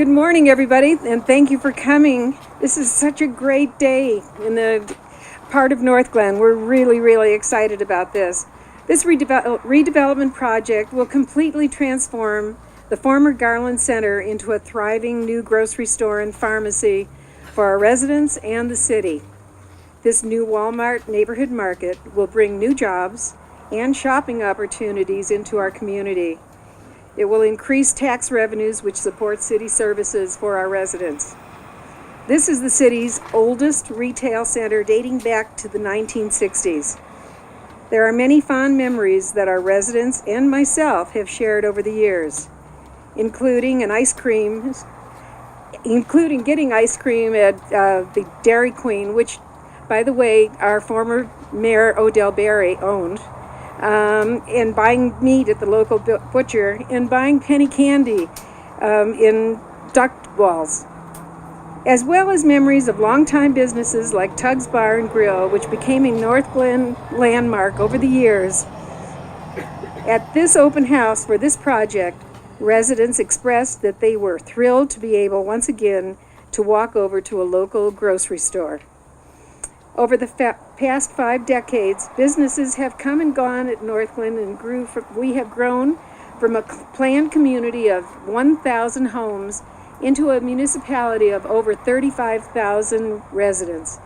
Good morning, everybody, and thank you for coming. This is such a great day in the part of Northglenn. We're really excited about this. This redevelopment project will completely transform the former Garland Center into a thriving new grocery store and pharmacy for our residents and the city. This new Walmart neighborhood market will bring new jobs and shopping opportunities into our community. It will increase tax revenues, which support city services for our residents. This is the city's oldest retail center, dating back to the 1960s. There are many fond memories that our residents and myself have shared over the years, including getting ice cream at the Dairy Queen, which, by the way, our former Mayor Odell Berry owned. And buying meat at the local butcher, and buying penny candy in duck walls, as well as memories of longtime businesses like Tugg's Bar and Grill, which became a Northglenn landmark over the years. At this open house for this project, residents expressed that they were thrilled to be able once again to walk over to a local grocery store. Over the past 5 decades, businesses have come and gone at Northglenn, and we have grown from a planned community of 1,000 homes into a municipality of over 35,000 residents.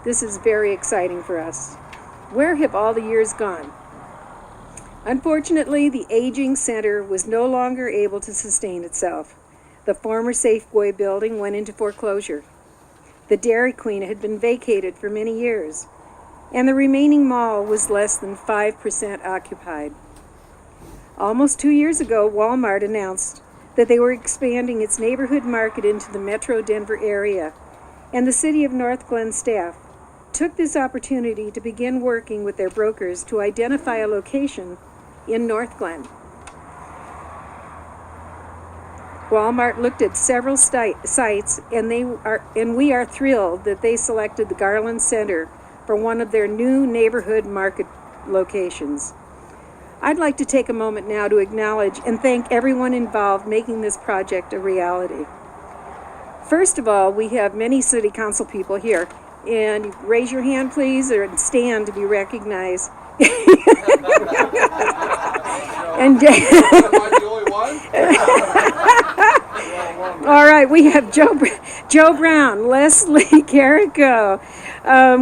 This is very exciting for us. Where have all the years gone? Unfortunately, the aging center was no longer able to sustain itself. The former Safeway building went into foreclosure. The Dairy Queen had been vacated for many years, and the remaining mall was less than 5% occupied. Almost 2 years ago, Walmart announced that they were expanding its neighborhood market into the metro Denver area, and the City of Northglenn staff took this opportunity to begin working with their brokers to identify a location in Northglenn. Walmart looked at several sites, and we are thrilled that they selected the Garland Center for one of their new neighborhood market locations. I'd like to take a moment now to acknowledge and thank everyone involved making this project a reality. First of all, we have many city council people here, and raise your hand please, or stand to be recognized. And all right, we have Joe Brown, Leslie Carrico,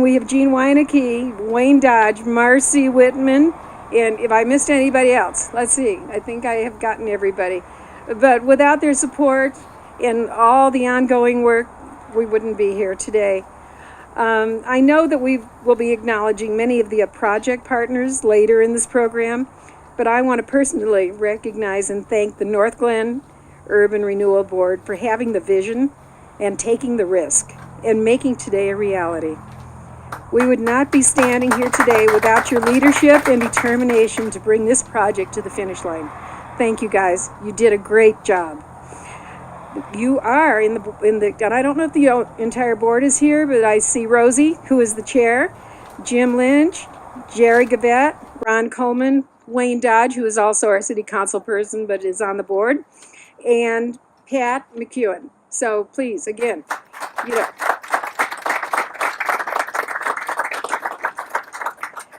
we have Jean Weineke, Wayne Dodge, Marcy Whitman, and if I missed anybody else, let's see, I think I have gotten everybody. But without their support and all the ongoing work, we wouldn't be here today. I know that we will be acknowledging many of the project partners later in this program, but I want to personally recognize and thank the Northglenn Urban Renewal Board for having the vision and taking the risk and making today a reality. We would not be standing here today without your leadership and determination to bring this project to the finish line. Thank you guys. You did a great job. You are in the and I don't know if the entire board is here, but I see Rosie, who is the chair, Jim Lynch, Jerry Gavette, Ron Coleman, Wayne Dodge, who is also our city council person but is on the board, and Pat McEwen. So please, again,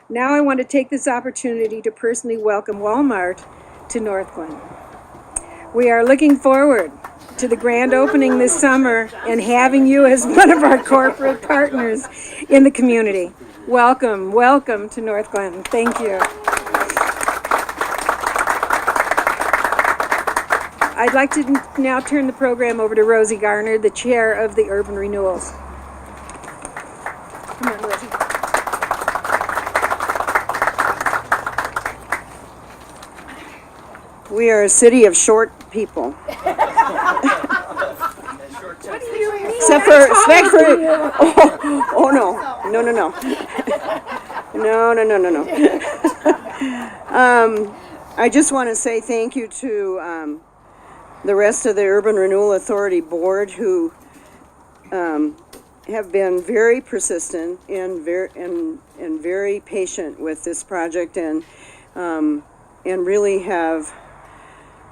Now I want to take this opportunity to personally welcome Walmart to Northglenn. We are looking forward to the grand opening this summer and having you as one of our corporate partners in the community. Welcome to Northglenn. Thank you. I'd like to now turn the program over to Rosie Garner, the chair of the Urban Renewals. Come on, Rosie. We are a city of short people. Except for no. I just want to say thank you to the rest of the Urban Renewal Authority board, who have been very persistent and very patient with this project, and really have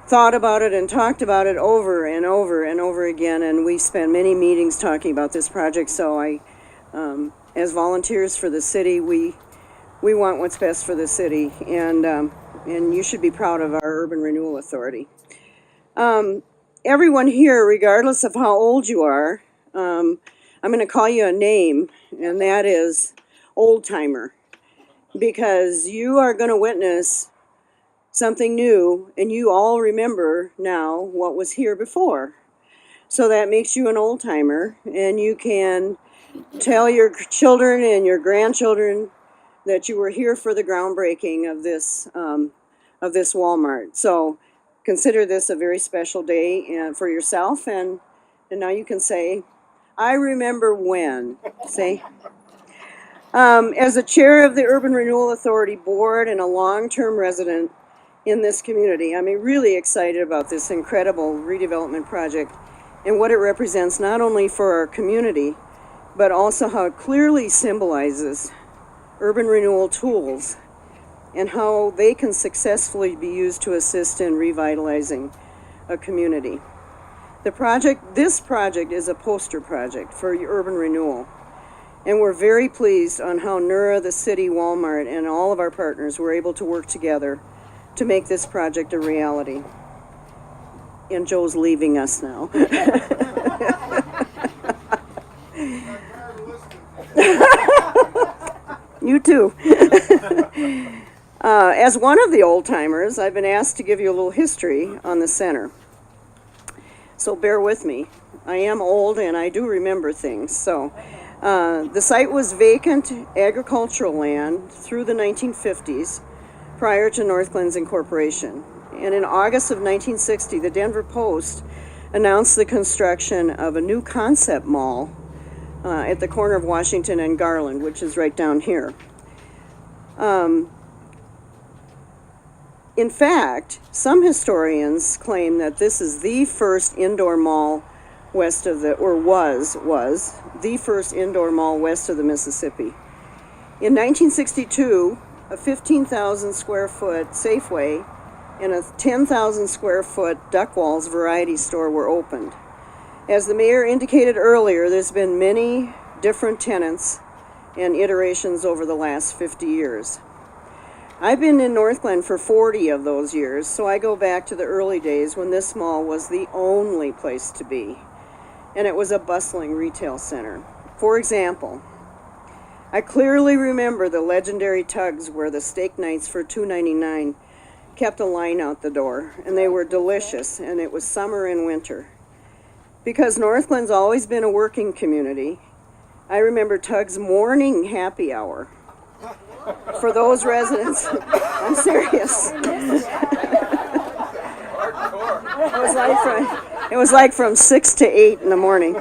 thought about it and talked about it over and over and over again, and we spent many meetings talking about this project. So as volunteers for the city, we want what's best for the city, and you should be proud of our Urban Renewal Authority. Everyone here, regardless of how old you are, I'm going to call you a name, and that is old timer, because you are going to witness something new, and you all remember now what was here before. So that makes you an old timer, and you can tell your children and your grandchildren that you were here for the groundbreaking of this Walmart. So consider this a very special day for yourself, and now you can say, I remember when. Say. As a chair of the Urban Renewal Authority Board and a long-term resident in this community, I'm really excited about this incredible redevelopment project and what it represents not only for our community, but also how it clearly symbolizes urban renewal tools and how they can successfully be used to assist in revitalizing a community. This project is a poster project for urban renewal. And we're very pleased on how NURA, the city, Walmart, and all of our partners were able to work together to make this project a reality. And Joe's leaving us now. You too. As one of the old timers, I've been asked to give you a little history on the center. So bear with me. I am old and I do remember things. So the site was vacant agricultural land through the 1950s prior to Northglenn's incorporation. And in August of 1960, the Denver Post announced the construction of a new concept mall at the corner of Washington and Garland, which is right down here. In fact, some historians claim that this is the first indoor mall west of the, or was the first indoor mall west of the Mississippi. In 1962, a 15,000 square foot Safeway and a 10,000 square foot Duck Walls variety store were opened. As the mayor indicated earlier, there's been many different tenants and iterations over the last 50 years. I've been in Northglenn for 40 of those years, so I go back to the early days when this mall was the only place to be, and it was a bustling retail center. For example, I clearly remember the legendary tugs where the steak nights for $2.99 kept a line out the door, and they were delicious, and it was summer and winter. Because Northglenn's always been a working community, I remember Tug's morning happy hour. For those residents, I'm serious. It was like from 6 to 8 in the morning.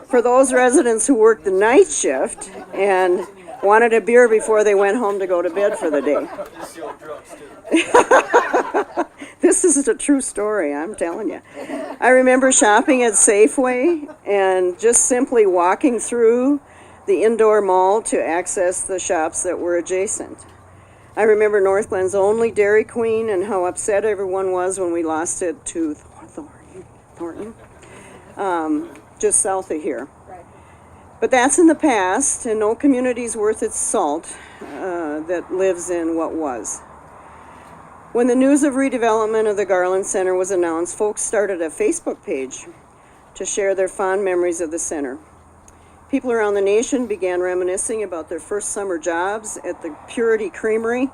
For those residents who worked the night shift and wanted a beer before they went home to go to bed for the day. This is a true story, I'm telling you. I remember shopping at Safeway and just simply walking through the indoor mall to access the shops that were adjacent. I remember Northglenn's only Dairy Queen and how upset everyone was when we lost it to Thornton, just south of here. But that's in the past, and no community's worth its salt that lives in what was. When the news of redevelopment of the Garland Center was announced, folks started a Facebook page to share their fond memories of the center. People around the nation began reminiscing about their first summer jobs at the Purity Creamery,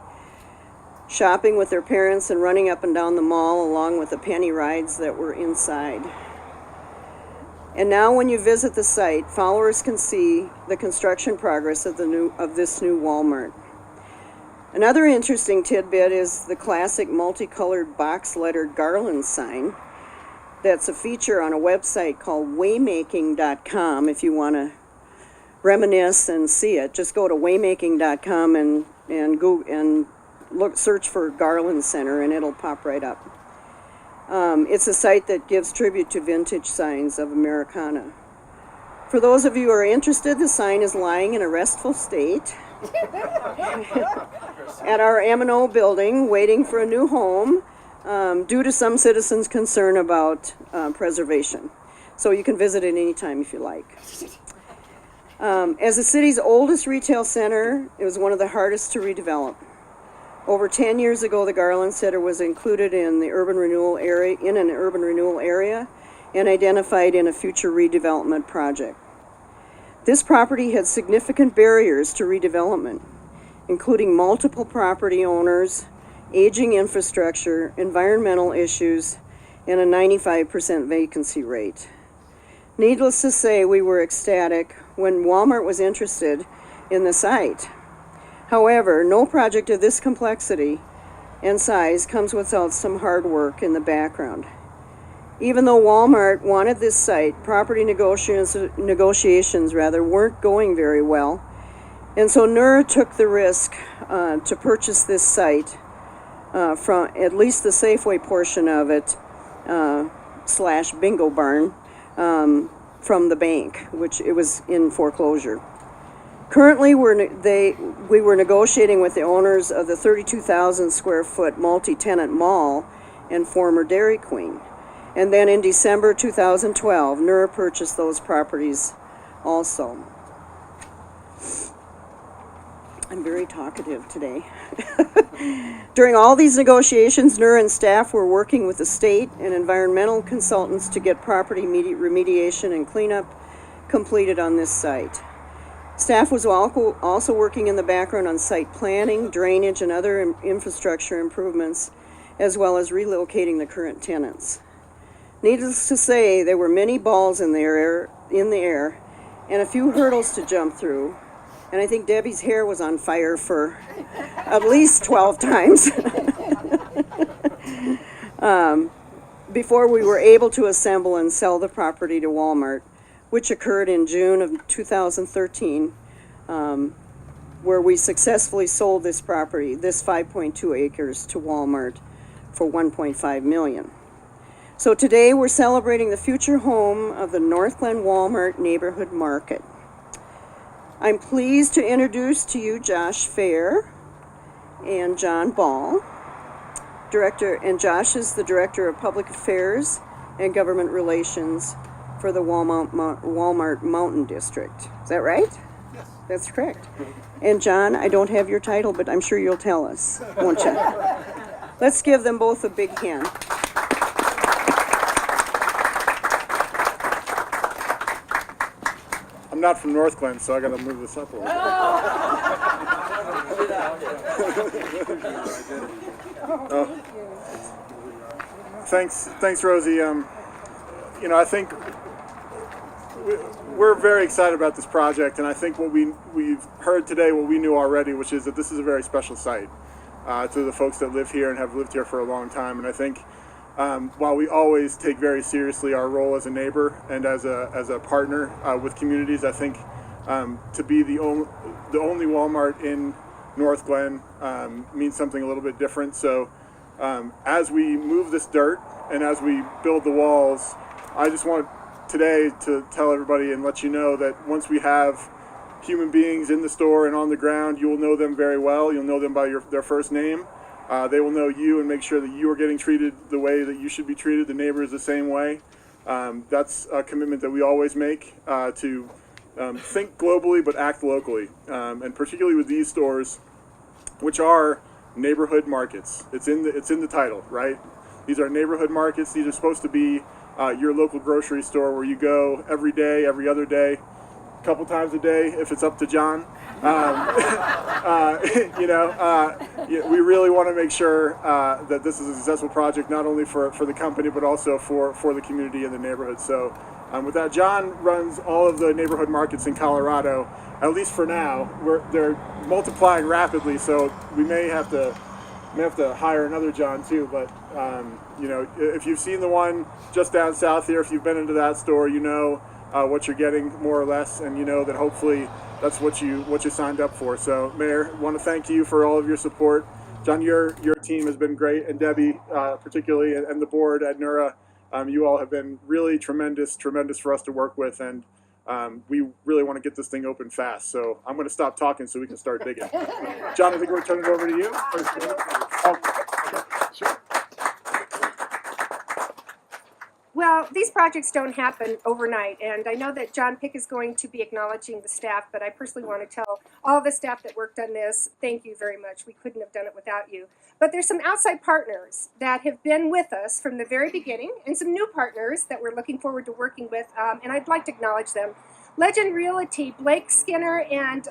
shopping with their parents and running up and down the mall along with the penny rides that were inside. And now when you visit the site, followers can see the construction progress of this new Walmart. Another interesting tidbit is the classic multicolored box-lettered Garland sign. That's a feature on a website called waymaking.com. If you want to reminisce and see it, just go to waymaking.com and go and search for Garland Center, and it'll pop right up. It's a site that gives tribute to vintage signs of Americana. For those of you who are interested, the sign is lying in a restful state at our M&O building, waiting for a new home. due to some citizens' concern about preservation. So you can visit it anytime if you like. As the city's oldest retail center, it was one of the hardest to redevelop. Over 10 years ago, the Garland Center was included in the urban renewal area, in an urban renewal area, and identified in a future redevelopment project. This property had significant barriers to redevelopment, including multiple property owners, aging infrastructure, environmental issues, and a 95% vacancy rate. Needless to say, we were ecstatic when Walmart was interested in the site. However, no project of this complexity and size comes without some hard work in the background. Even though Walmart wanted this site, property negotiations weren't going very well, and so NER took the risk to purchase this site from at least the Safeway portion of it, slash bingo barn, from the bank, which it was in foreclosure. Currently, we were negotiating with the owners of the 32,000 square foot multi-tenant mall and former Dairy Queen. And then in December 2012, NER purchased those properties also. I'm very talkative today. During all these negotiations, NER and staff were working with the state and environmental consultants to get property remediation and cleanup completed on this site. Staff was also working in the background on site planning, drainage, and other infrastructure improvements, as well as relocating the current tenants. Needless to say, there were many balls in the air and a few hurdles to jump through. And I think Debbie's hair was on fire for at least 12 times before we were able to assemble and sell the property to Walmart, which occurred in June of 2013, where we successfully sold this property, this 5.2 acres, to Walmart for $1.5 million. So today we're celebrating the future home of the Northglenn Walmart Neighborhood Market. I'm pleased to introduce to you Josh Fair and John Ball, and Josh is the Director of Public Affairs and Government Relations for the Walmart Mountain District. Is that right? Yes. That's correct. And John, I don't have your title, but I'm sure you'll tell us, won't you? Let's give them both a big hand. I'm not from Northglenn, so I got to move this up a little bit. Thanks, Rosie. I think we're very excited about this project, and I think what we've heard today, what we knew already, which is that this is a very special site to the folks that live here and have lived here for a long time. And I think while we always take very seriously our role as a neighbor and as a partner with communities, I think to be the only Walmart in Northglenn means something a little bit different. So as we move this dirt and as we build the walls, I just want today to tell everybody and let you know that once we have human beings in the store and on the ground, you will know them very well. You'll know them by their first name. They will know you and make sure that you are getting treated the way that you should be treated. The neighbor is the same way. That's a commitment that we always make to think globally but act locally. And particularly with these stores, which are neighborhood markets. It's in the title, right? These are neighborhood markets. These are supposed to be your local grocery store where you go every day, every other day, a couple times a day if it's up to John. We really want to make sure that this is a successful project, not only for the company, but also for the community and the neighborhood. So with that, John runs all of the neighborhood markets in Colorado, at least for now. They're multiplying rapidly, so we may have to hire another John too. But if you've seen the one just down south here, if you've been into that store, you know what you're getting more or less, and you know that hopefully that's what you signed up for. So, Mayor, I want to thank you for all of your support. John, your team has been great, and Debbie particularly, and the board at NERA, you all have been really tremendous for us to work with, and we really want to get this thing open fast. So I'm going to stop talking so we can start digging. John, I think we're turning it over to you. Sure. Well, these projects don't happen overnight, and I know that John Pick is going to be acknowledging the staff, but I personally want to tell all the staff that worked on this, thank you very much. We couldn't have done it without you. But there's some outside partners that have been with us from the very beginning, and some new partners that we're looking forward to working with, and I'd like to acknowledge them. Legend Realty, Blake Skinner and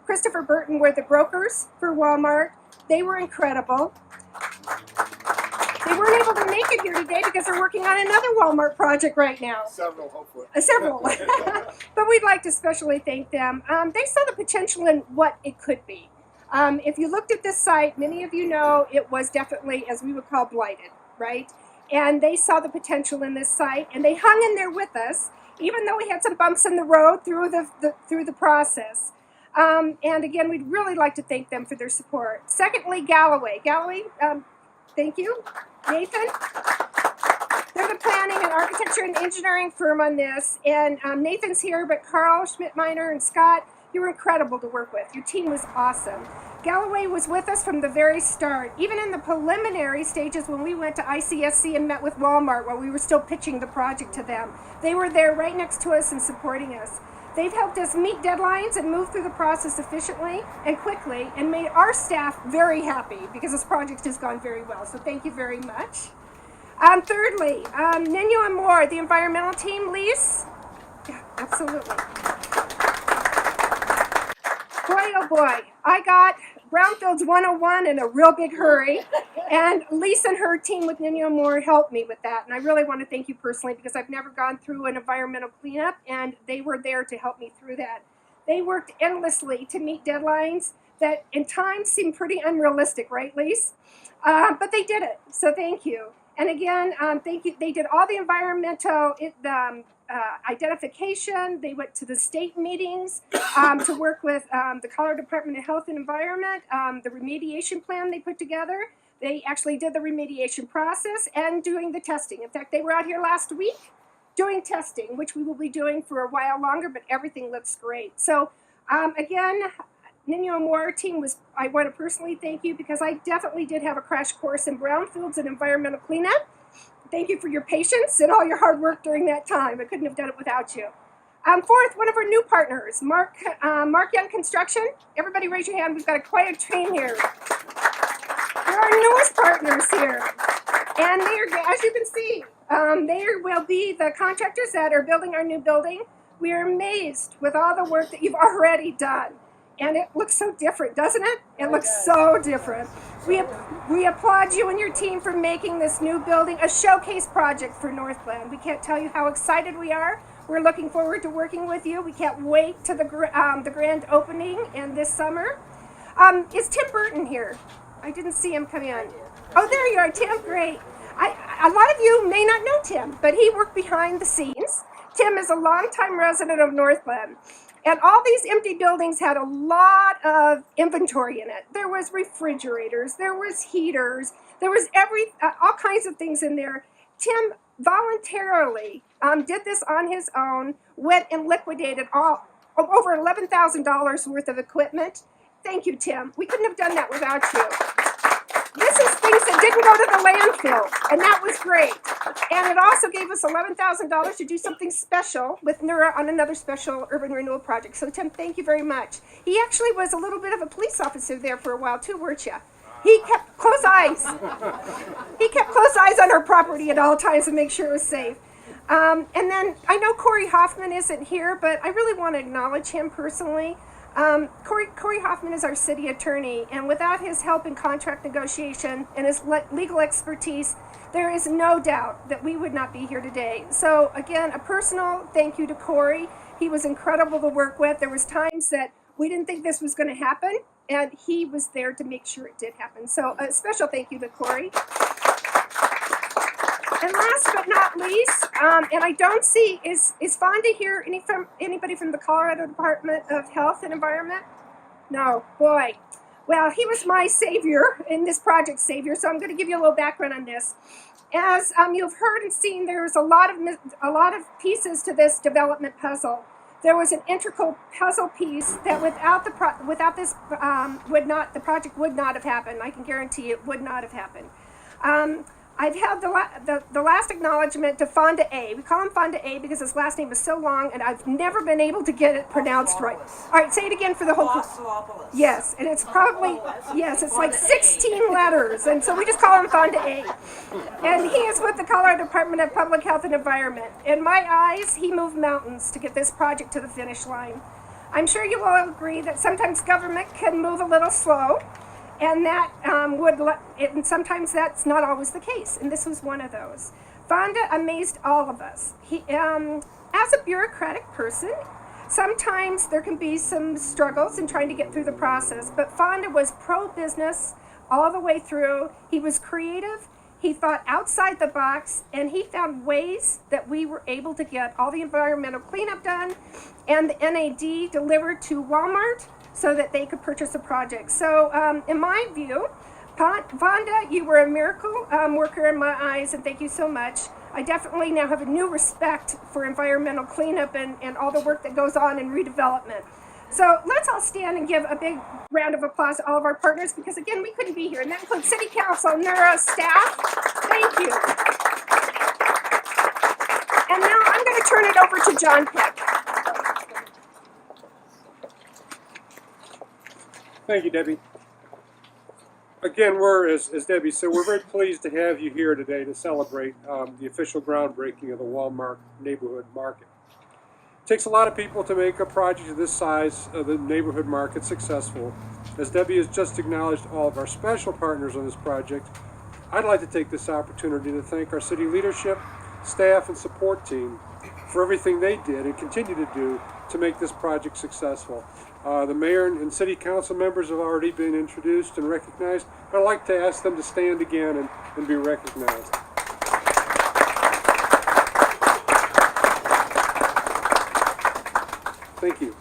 Christopher Burton were the brokers for Walmart. They were incredible. They weren't able to make it here today because they're working on another Walmart project right now. Several, hopefully. Several. But we'd like to especially thank them. They saw the potential in what it could be. If you looked at this site, many of you know it was definitely, as we would call, blighted, right? And they saw the potential in this site, and they hung in there with us, even though we had some bumps in the road through the process. And again, we'd really like to thank them for their support. Secondly, Galloway. Galloway, thank you. Nathan, they're the planning and architecture and engineering firm on this. And Nathan's here, but Carl Schmidtmeiner and Scott, you were incredible to work with. Your team was awesome. Galloway was with us from the very start, even in the preliminary stages when we went to ICSC and met with Walmart while we were still pitching the project to them. They were there right next to us and supporting us. They've helped us meet deadlines and move through the process efficiently and quickly and made our staff very happy because this project has gone very well. So thank you very much. Thirdly, Nino and Moore, the environmental team. Lise? Yeah, absolutely. Boy, oh boy, I got Brownfields 101 in a real big hurry, and Lisa and her team with Nino Moore helped me with that, and I really want to thank you personally because I've never gone through an environmental cleanup, and they were there to help me through that. They worked endlessly to meet deadlines that in times seemed pretty unrealistic, right, Lisa? But they did it, so thank you. And again, thank you. They did all the environmental identification. They went to the state meetings to work with the Colorado Department of Health and Environment, the remediation plan they put together. They actually did the remediation process and doing the testing. In fact, they were out here last week doing testing, which we will be doing for a while longer, but everything looks great. So again, Nino and Moore team I want to personally thank you because I definitely did have a crash course in brownfields and environmental cleanup. Thank you for your patience and all your hard work during that time. I couldn't have done it without you. Fourth, one of our new partners, Mark Young Construction. Everybody raise your hand. We've got quite a team here. They're our newest partners here. And they are, as you can see, they will be the contractors that are building our new building. We are amazed with all the work that you've already done. And it looks so different, doesn't it? It looks so different. We applaud you and your team for making this new building a showcase project for Northglenn. We can't tell you how excited we are. We're looking forward to working with you. We can't wait to the grand opening and this summer. Is Tim Burton here? I didn't see him come in. Oh, there you are, Tim. Great. A lot of you may not know Tim, but he worked behind the scenes. Tim is a longtime resident of Northglenn. And all these empty buildings had a lot of inventory in it. There was refrigerators, there was heaters, there was all kinds of things in there. Tim voluntarily did this on his own, went and liquidated over $11,000 worth of equipment. Thank you, Tim. We couldn't have done that without you. This is things that didn't go to the landfill, and that was great. And it also gave us $11,000 to do something special with NERA on another special urban renewal project. So, Tim, thank you very much. He actually was a little bit of a police officer there for a while, too, weren't you? He kept close eyes. He kept close eyes on our property at all times to make sure it was safe. And then I know Corey Hoffman isn't here, but I really want to acknowledge him personally. Corey Hoffman is our city attorney, and without his help in contract negotiation and his legal expertise, there is no doubt that we would not be here today. So again, a personal thank you to Corey. He was incredible to work with. There was times that we didn't think this was going to happen, and he was there to make sure it did happen. So a special thank you to Corey. And last but not least, and I don't see, is Fonda here? Anybody from the Colorado Department of Health and Environment? No, boy. Well, he was my savior in this project, savior. So I'm going to give you a little background on this. As you've heard and seen, there's a lot of pieces to this development puzzle. There was an integral puzzle piece that without this the project would not have happened. I can guarantee it would not have happened. I've had the last acknowledgement to Fonda A. We call him Fonda A because his last name is so long, and I've never been able to get it pronounced right. All right, say it again for the whole group. Yes, and it's probably, yes, it's like 16 letters, and so we just call him Fonda A. And he is with the Colorado Department of Public Health and Environment. In my eyes, he moved mountains to get this project to the finish line. I'm sure you will agree that sometimes government can move a little slow, and that and sometimes that's not always the case, and this was one of those. Fonda amazed all of us. He, as a bureaucratic person, sometimes there can be some struggles in trying to get through the process, but Fonda was pro-business all the way through. He was creative, he thought outside the box, and he found ways that we were able to get all the environmental cleanup done and the NAD delivered to Walmart so that they could purchase a project. So in my view, Fonda, you were a miracle worker in my eyes, and thank you so much. I definitely now have a new respect for environmental cleanup and all the work that goes on in redevelopment. So let's all stand and give a big round of applause to all of our partners, because again, we couldn't be here, and that includes City Council, NERA staff. Thank you. And now I'm going to turn it over to John Peck. Thank you, Debbie. Again, as Debbie said, we're very pleased to have you here today to celebrate the official groundbreaking of the WalMart neighborhood market. It takes a lot of people to make a project of this size of the neighborhood market successful. As Debbie has just acknowledged all of our special partners on this project, I'd like to take this opportunity to thank our city leadership, staff, and support team for everything they did and continue to do to make this project successful. The mayor and city council members have already been introduced and recognized, but I'd like to ask them to stand again and be recognized. Thank you.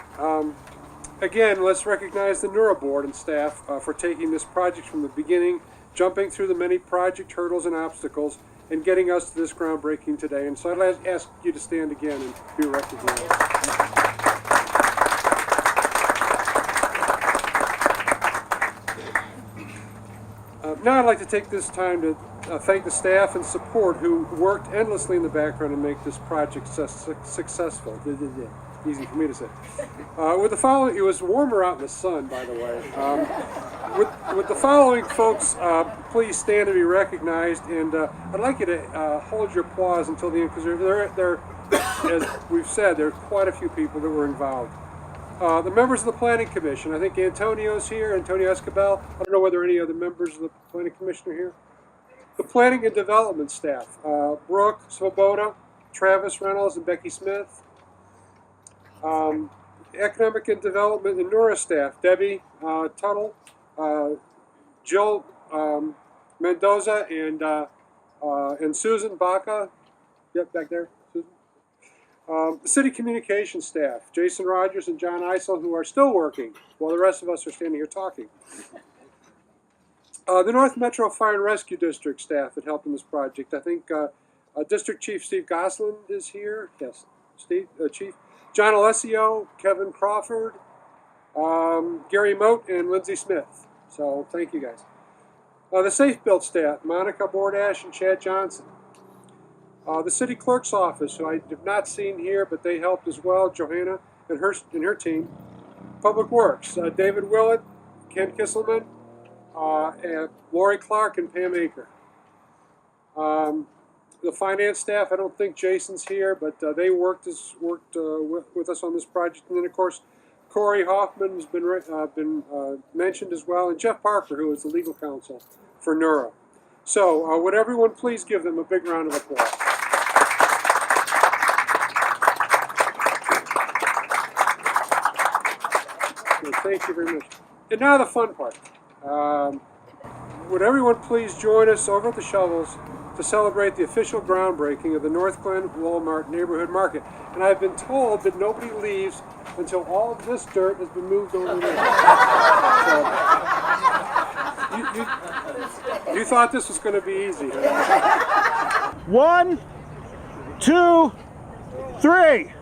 Again, let's recognize the NERA board and staff for taking this project from the beginning, jumping through the many project hurdles and obstacles, and getting us to this groundbreaking today. And so I'd ask you to stand again and be recognized. Now I'd like to take this time to thank the staff and support who worked endlessly in the background to make this project successful. Easy for me to say. With the following, it was warmer out in the sun, by the way. With the following folks, please stand and be recognized, and I'd like you to hold your applause until the end, because there, as we've said, there are quite a few people that were involved. The members of the Planning Commission, I think Antonio's here, Antonio Escabel. I don't know whether any other members of the Planning Commission are here. The Planning and Development staff, Brooke Svoboda, Travis Reynolds, and Becky Smith. Economic and Development and NERA staff, Debbie Tuttle, Jill Mendoza, and Susan Baca. Yep, back there, Susan. The City Communications staff, Jason Rogers and John Eisel, who are still working while the rest of us are standing here talking. The North Metro Fire and Rescue District staff that helped in this project. I think District Chief Steve Gosselin is here. Yes, Steve, Chief. John Alessio, Kevin Crawford, Gary Moat, and Lindsay Smith. So thank you guys. The Safe Build staff, Monica Bordash and Chad Johnson. The City Clerk's office, who I have not seen here, but they helped as well, Johanna and her team. Public Works, David Willett, Ken Kisselman, and Lori Clark, and Pam Aker. The finance staff, I don't think Jason's here, but they worked with us on this project. And then, of course, Corey Hoffman has been mentioned as well, and Jeff Parker, who is the legal counsel for NERA. So would everyone please give them a big round of applause. Okay, thank you very much. And now the fun part. Would everyone please join us over at the Shovels to celebrate the official groundbreaking of the Northglenn WalMart neighborhood market. And I've been told that nobody leaves until all of this dirt has been moved over there. So, you thought this was going to be easy, huh? 1, 2, 3.